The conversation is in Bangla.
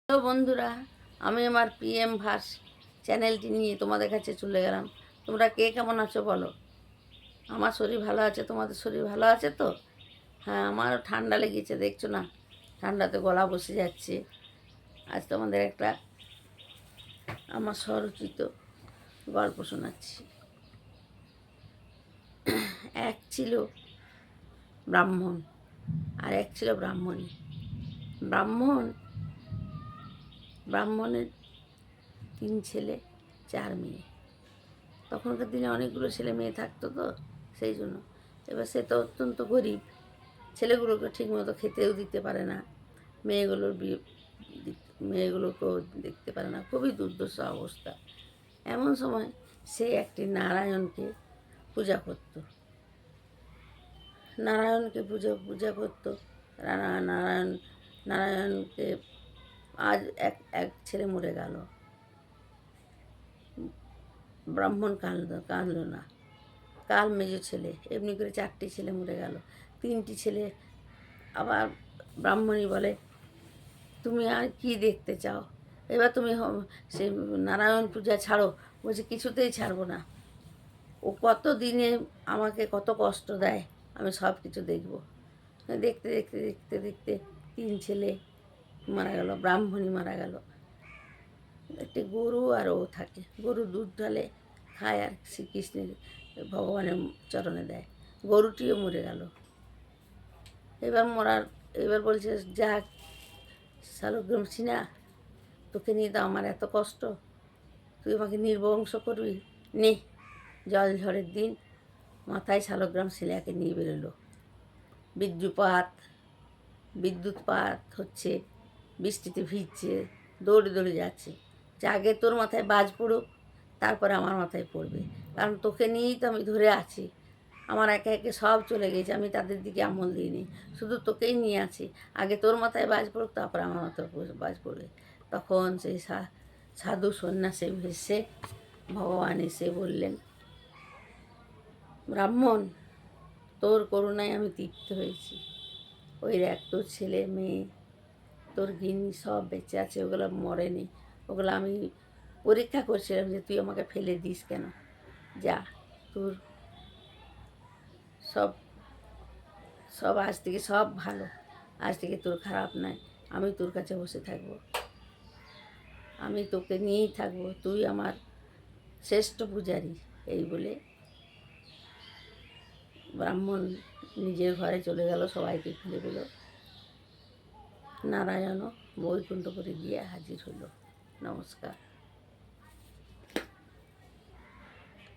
হ্যালো বন্ধুরা, আমি আমার পিএম ভাস চ্যানেলটি নিয়ে তোমাদের কাছে চলে গেলাম। তোমরা কে কেমন আছো বলো? আমার শরীর ভালো আছে, তোমাদের শরীর ভালো আছে তো? হ্যাঁ, আমারও ঠান্ডা লেগেছে, দেখছো না? ঠান্ডাতে গলা বসে যাচ্ছে। আজ তোমাদের একটা আমার স্বরচিত গল্প শোনাচ্ছি। এক ছিল ব্রাহ্মণ আর এক ছিল ব্রাহ্মণী। ব্রাহ্মণ ব্রাহ্মণের 3 ছেলে 4 মেয়ে। তখনকার দিনে অনেকগুলো ছেলে মেয়ে থাকতো তো, সেই জন্য। এবার সে তো অত্যন্ত গরিব, ছেলেগুলোকে ঠিকমতো খেতেও দিতে পারে না, মেয়েগুলোর মেয়েগুলোকেও দেখতে পারে না, খুবই দুর্দশা অবস্থা। এমন সময় সে একটি নারায়ণকে পূজা করত। নারায়ণকে পূজা পূজা করত। নারায়ণ নারায়ণকে আজ এক এক ছেলে মরে গেল। ব্রাহ্মণ কাঁদল না। কাল মেজো ছেলে, এমনি করে 4টি ছেলে মরে গেল। 3টি ছেলে আবার ব্রাহ্মণী বলে, তুমি আর কি দেখতে চাও? এবার তুমি সে নারায়ণ পূজা ছাড়ো। বলছে, কিছুতেই ছাড়বো না। ও কত দিনে আমাকে কত কষ্ট দেয়, আমি সব কিছু দেখব। দেখতে দেখতে দেখতে দেখতে 3 ছেলে মারা গেল, ব্রাহ্মণী মারা গেল। একটি গরু আর ও থাকে, গরু দুধ ঢালে খায় আর শ্রীকৃষ্ণের ভগবানের চরণে দেয়। গরুটিও মরে গেল। এবার বলছে, যাক শালগ্রাম সিনা, তোকে নিয়ে তো আমার এত কষ্ট, তুই আমাকে নির্বংশ করবি? নে, জল ঝড়ের দিন মাথায় শালগ্রাম শিলাকে নিয়ে বেরোলো। বিদ্যুৎপাত হচ্ছে, বৃষ্টিতে ভিজছে, দৌড়ে দৌড়ে যাচ্ছে, যে আগে তোর মাথায় বাজ পড়ুক, তারপরে আমার মাথায় পড়বে, কারণ তোকে নিয়েই তো আমি ধরে আছি। আমার একে একে সব চলে গেছে, আমি তাদের দিকে আমল দিইনি, শুধু তোকেই নিয়ে আছি। আগে তোর মাথায় বাজ পড়ুক, তারপরে আমার মাথায় বাজ পড়বে। তখন সেই সাধু সন্ন্যাসী ভেসে ভগবান এসে বললেন, ব্রাহ্মণ, তোর করুণায় আমি তৃপ্ত হয়েছি। ওই দেখ, তোর ছেলে মেয়ে, তোর গিন্নি সব বেঁচে আছে, ওগুলো মরেনি। ওগুলো আমি পরীক্ষা করছিলাম যে তুই আমাকে ফেলে দিস কেন। যা, তোর সব সব আজ থেকে সব ভালো, আজ থেকে তোর খারাপ নাই। আমি তোর কাছে বসে থাকবো, আমি তোকে নিয়েই থাকবো, তুই আমার শ্রেষ্ঠ পূজারী। এই বলে ব্রাহ্মণ নিজের ঘরে চলে গেল, সবাইকে ফেলে দিল। নারায়ণও বৈকুণ্ঠপুরে গিয়ে হাজির হলো। নমস্কার।